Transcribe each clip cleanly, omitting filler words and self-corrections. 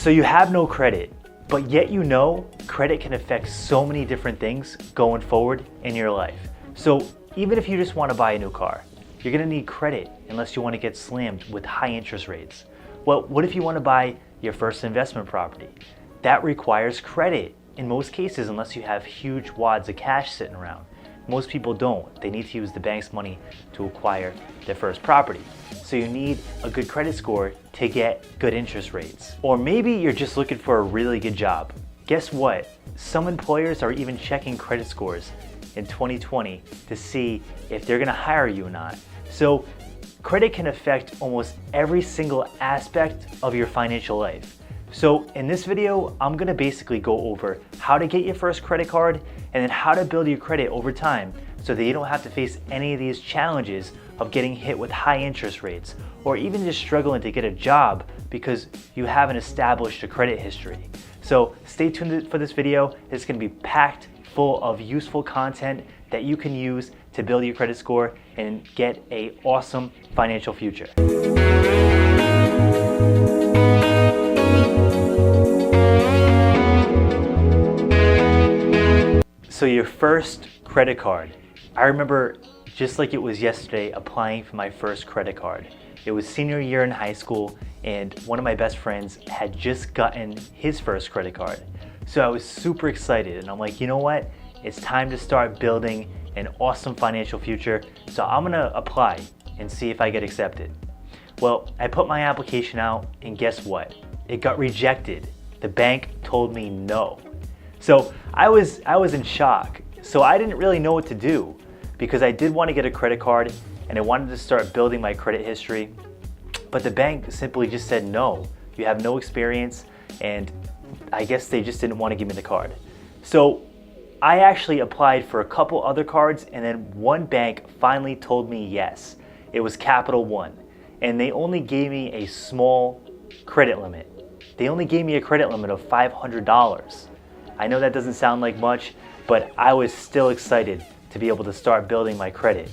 So you have no credit, but yet you know credit can affect so many different things going forward in your life. So even if you just want to buy a new car, you're going to need credit unless you want to get slammed with high interest rates. Well, what if you want to buy your first investment property? That requires credit in most cases unless you have huge wads of cash sitting around. Most people don't. They need to use the bank's money to acquire their first property. So you need a good credit score to get good interest rates. Or maybe you're just looking for a really good job. Guess what? Some employers are even checking credit scores in 2020 to see if they're gonna hire you or not. So credit can affect almost every single aspect of your financial life. So in this video, I'm gonna basically go over how to get your first credit card and then how to build your credit over time so that you don't have to face any of these challenges of getting hit with high interest rates or even just struggling to get a job because you haven't established a credit history. So stay tuned for this video. It's gonna be packed full of useful content that you can use to build your credit score and get an awesome financial future. So your first credit card. I remember just like it was yesterday applying for my first credit card. It was senior year in high school and one of my best friends had just gotten his first credit card. So I was super excited and I'm like, you know what? It's time to start building an awesome financial future. So I'm gonna apply and see if I get accepted. Well, I put my application out and guess what? It got rejected. The bank told me no. So I was in shock. So I didn't really know what to do because I did want to get a credit card and I wanted to start building my credit history. But the bank simply just said no, you have no experience, and I guess they just didn't want to give me the card. So I actually applied for a couple other cards and then one bank finally told me yes. It was Capital One and they only gave me a small credit limit. They only gave me a credit limit of $500. I know that doesn't sound like much, but I was still excited to be able to start building my credit.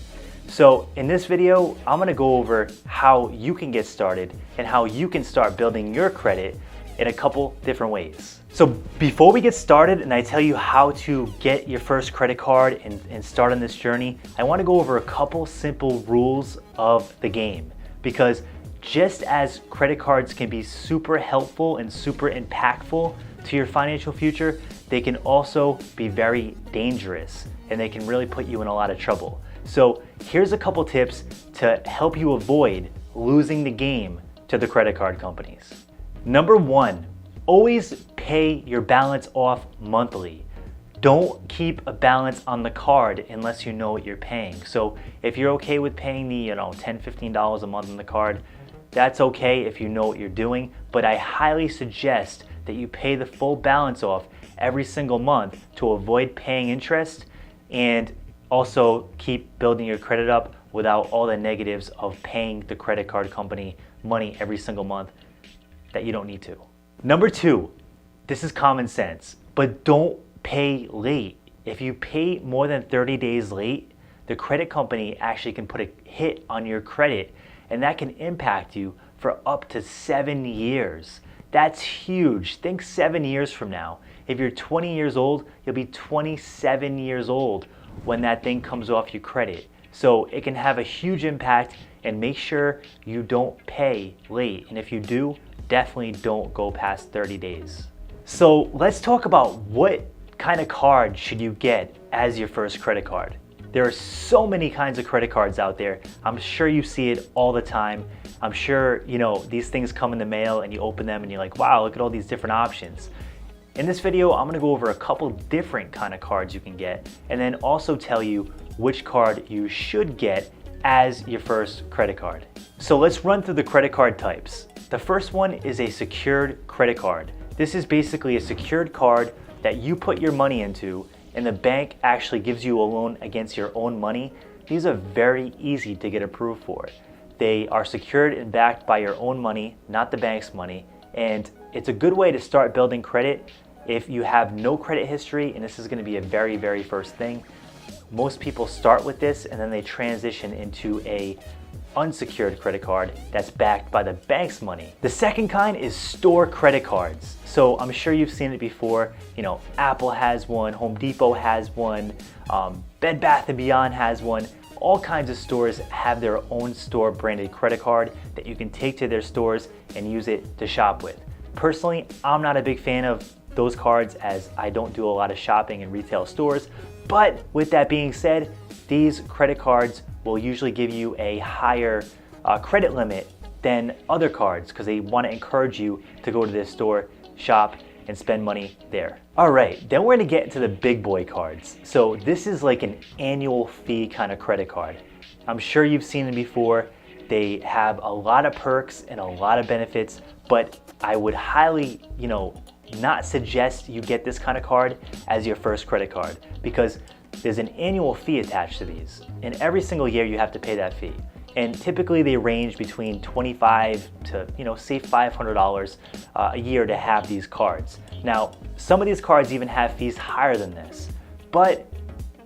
So in this video, I'm gonna go over how you can get started and how you can start building your credit in a couple different ways. So before we get started and I tell you how to get your first credit card and start on this journey, I wanna go over a couple simple rules of the game. Because just as credit cards can be super helpful and super impactful to your financial future, they can also be very dangerous and they can really put you in a lot of trouble. So here's a couple tips to help you avoid losing the game to the credit card companies. Number one, always pay your balance off monthly. Don't keep a balance on the card unless you know what you're paying. So if you're okay with paying the $10, $15 a month on the card, that's okay if you know what you're doing, but I highly suggest that you pay the full balance off every single month to avoid paying interest and also keep building your credit up without all the negatives of paying the credit card company money every single month that you don't need to. Number two, this is common sense, but don't pay late. If you pay more than 30 days late, the credit company actually can put a hit on your credit and that can impact you for up to 7 years. That's huge. Think 7 years from now. If you're 20 years old, you'll be 27 years old when that thing comes off your credit. So it can have a huge impact, and make sure you don't pay late. And if you do, definitely don't go past 30 days. So let's talk about what kind of card should you get as your first credit card. There are so many kinds of credit cards out there. I'm sure you see it all the time. I'm sure these things come in the mail and you open them and you're like, wow, look at all these different options. In this video, I'm gonna go over a couple different kind of cards you can get and then also tell you which card you should get as your first credit card. So let's run through the credit card types. The first one is a secured credit card. This is basically a secured card that you put your money into and the bank actually gives you a loan against your own money. These are very easy to get approved for. They are secured and backed by your own money, not the bank's money, and it's a good way to start building credit if you have no credit history, and this is going to be a very, very first thing. Most people start with this and then they transition into a unsecured credit card that's backed by the bank's money. The second kind is store credit cards. So I'm sure you've seen it before. Apple has one, Home Depot has one, Bed Bath & Beyond has one. All kinds of stores have their own store branded credit card that you can take to their stores and use it to shop with. Personally, I'm not a big fan of those cards as I don't do a lot of shopping in retail stores. But with that being said, these credit cards will usually give you a higher credit limit than other cards because they want to encourage you to go to this store, shop, and spend money there. All right, then we're gonna get into the big boy cards. So this is like an annual fee kind of credit card. I'm sure you've seen them before. They have a lot of perks and a lot of benefits, but I would highly, not suggest you get this kind of card as your first credit card because there's an annual fee attached to these. And every single year you have to pay that fee. And typically they range between $25 to, say $500 a year to have these cards. Now, some of these cards even have fees higher than this, but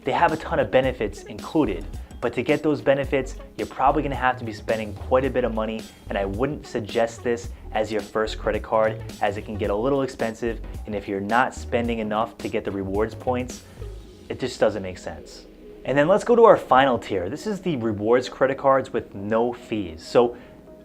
they have a ton of benefits included. But to get those benefits, you're probably gonna have to be spending quite a bit of money, and I wouldn't suggest this as your first credit card as it can get a little expensive, and if you're not spending enough to get the rewards points, it just doesn't make sense. And then let's go to our final tier. This is the rewards credit cards with no fees. So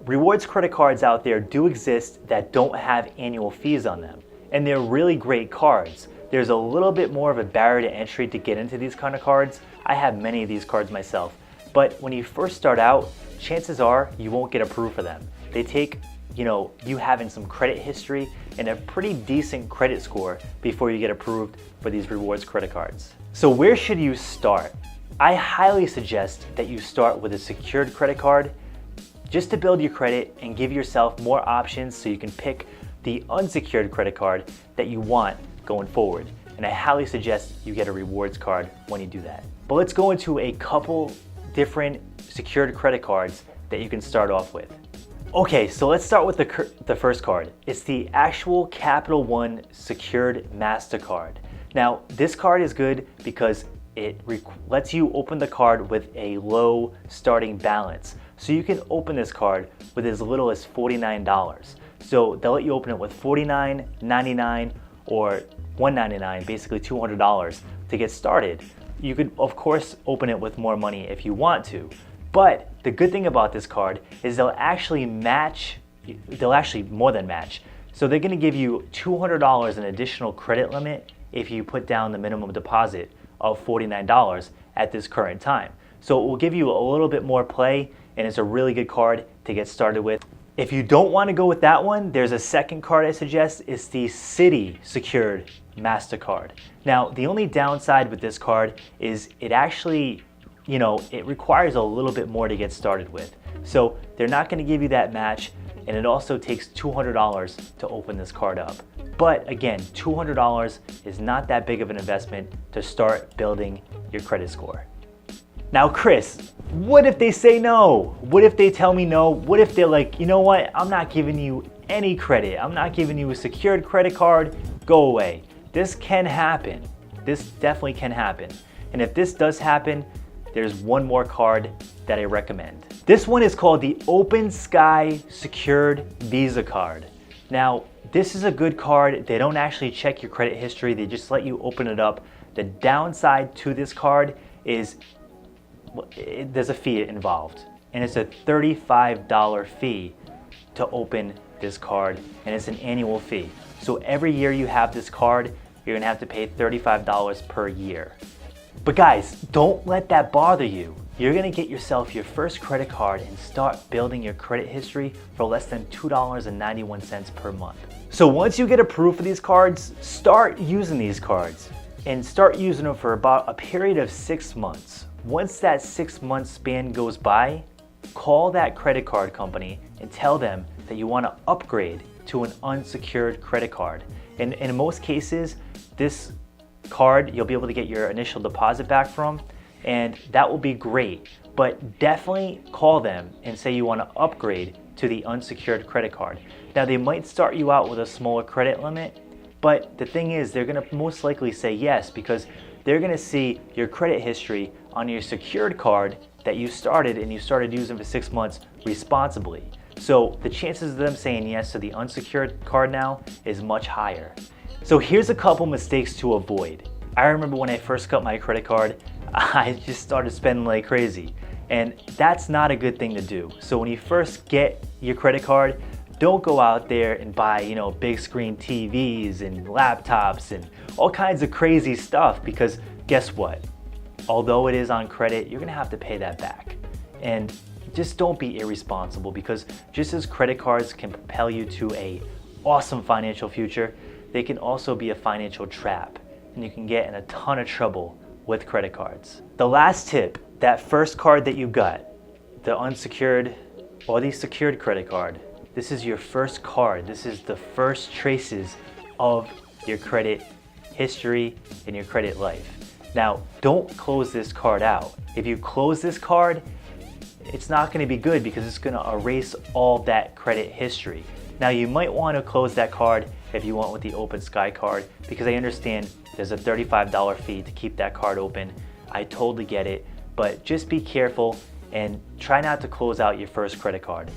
rewards credit cards out there do exist that don't have annual fees on them, and they're really great cards. There's a little bit more of a barrier to entry to get into these kind of cards. I have many of these cards myself, but when you first start out, chances are you won't get approved for them. They take, you having some credit history and a pretty decent credit score before you get approved for these rewards credit cards. So where should you start? I highly suggest that you start with a secured credit card just to build your credit and give yourself more options so you can pick the unsecured credit card that you want going forward. And I highly suggest you get a rewards card when you do that. But let's go into a couple different secured credit cards that you can start off with. Okay, so let's start with the first card. It's the actual Capital One secured MasterCard. Now, this card is good because it lets you open the card with a low starting balance. So you can open this card with as little as $49. So they'll let you open it with $49, $99, or $199, basically $200 to get started. You could, of course, open it with more money if you want to. But the good thing about this card is they'll actually more than match. So they're gonna give you $200 in additional credit limit if you put down the minimum deposit of $49 at this current time. So it will give you a little bit more play, and it's a really good card to get started with. If you don't want to go with that one, there's a second card I suggest. It's the Citi Secured MasterCard. Now, the only downside with this card is it actually, it requires a little bit more to get started with. So they're not going to give you that match, and it also takes $200 to open this card up. But again, $200 is not that big of an investment to start building your credit score. Now, Chris, what if they say no? What if they tell me no? What if they're like, you know what? I'm not giving you any credit. I'm not giving you a secured credit card. Go away. This can happen. This definitely can happen. And if this does happen, there's one more card that I recommend. This one is called the Open Sky Secured Visa Card. Now, this is a good card. They don't actually check your credit history. They just let you open it up. The downside to this card is there's a fee involved, and it's a $35 fee to open this card, and it's an annual fee. So every year you have this card, you're gonna have to pay $35 per year. But guys, don't let that bother you. You're gonna get yourself your first credit card and start building your credit history for less than $2.91 per month. So once you get approved for these cards, start using these cards and start using them for about a period of 6 months. Once that 6-month span goes by, call that credit card company and tell them that you want to upgrade to an unsecured credit card. And in most cases, this card you'll be able to get your initial deposit back from, and that will be great. But definitely call them and say you want to upgrade to the unsecured credit card. Now, they might start you out with a smaller credit limit, but the thing is, they're going to most likely say yes because they're going to see your credit history on your secured card that you started and you started using for 6 months responsibly. So the chances of them saying yes to the unsecured card now is much higher. So here's a couple mistakes to avoid. I remember when I first got my credit card, I just started spending like crazy. And that's not a good thing to do. So when you first get your credit card, don't go out there and buy, big screen TVs and laptops and all kinds of crazy stuff, because guess what? Although it is on credit, you're gonna have to pay that back. And just don't be irresponsible, because just as credit cards can propel you to an awesome financial future, they can also be a financial trap, and you can get in a ton of trouble with credit cards. The last tip, that first card that you got, the unsecured or the secured credit card, this is your first card. This is the first traces of your credit history and your credit life. Now, don't close this card out. If you close this card, it's not going to be good, because it's going to erase all that credit history. Now, you might want to close that card if you went with the Open Sky card, because I understand there's a $35 fee to keep that card open. I totally get it, but just be careful and try not to close out your first credit card,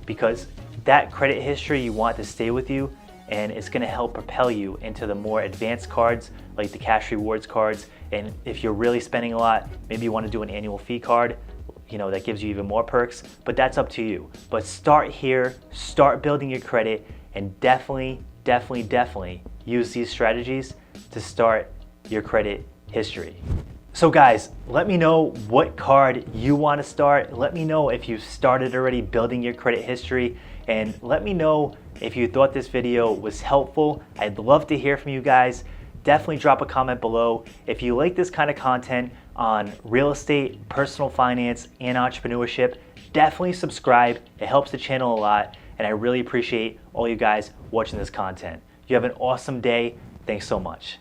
because that credit history you want to stay with you, and it's going to help propel you into the more advanced cards like the cash rewards cards. And if you're really spending a lot, maybe you want to do an annual fee card, that gives you even more perks, but that's up to you. But start here, start building your credit, and definitely use these strategies to start your credit history. So guys, let me know what card you want to start. Let me know if you've started already building your credit history, and let me know if you thought this video was helpful. I'd love to hear from you guys. Definitely drop a comment below. If you like this kind of content on real estate, personal finance, and entrepreneurship, definitely subscribe. It helps the channel a lot, and I really appreciate all you guys watching this content. You have an awesome day. Thanks so much.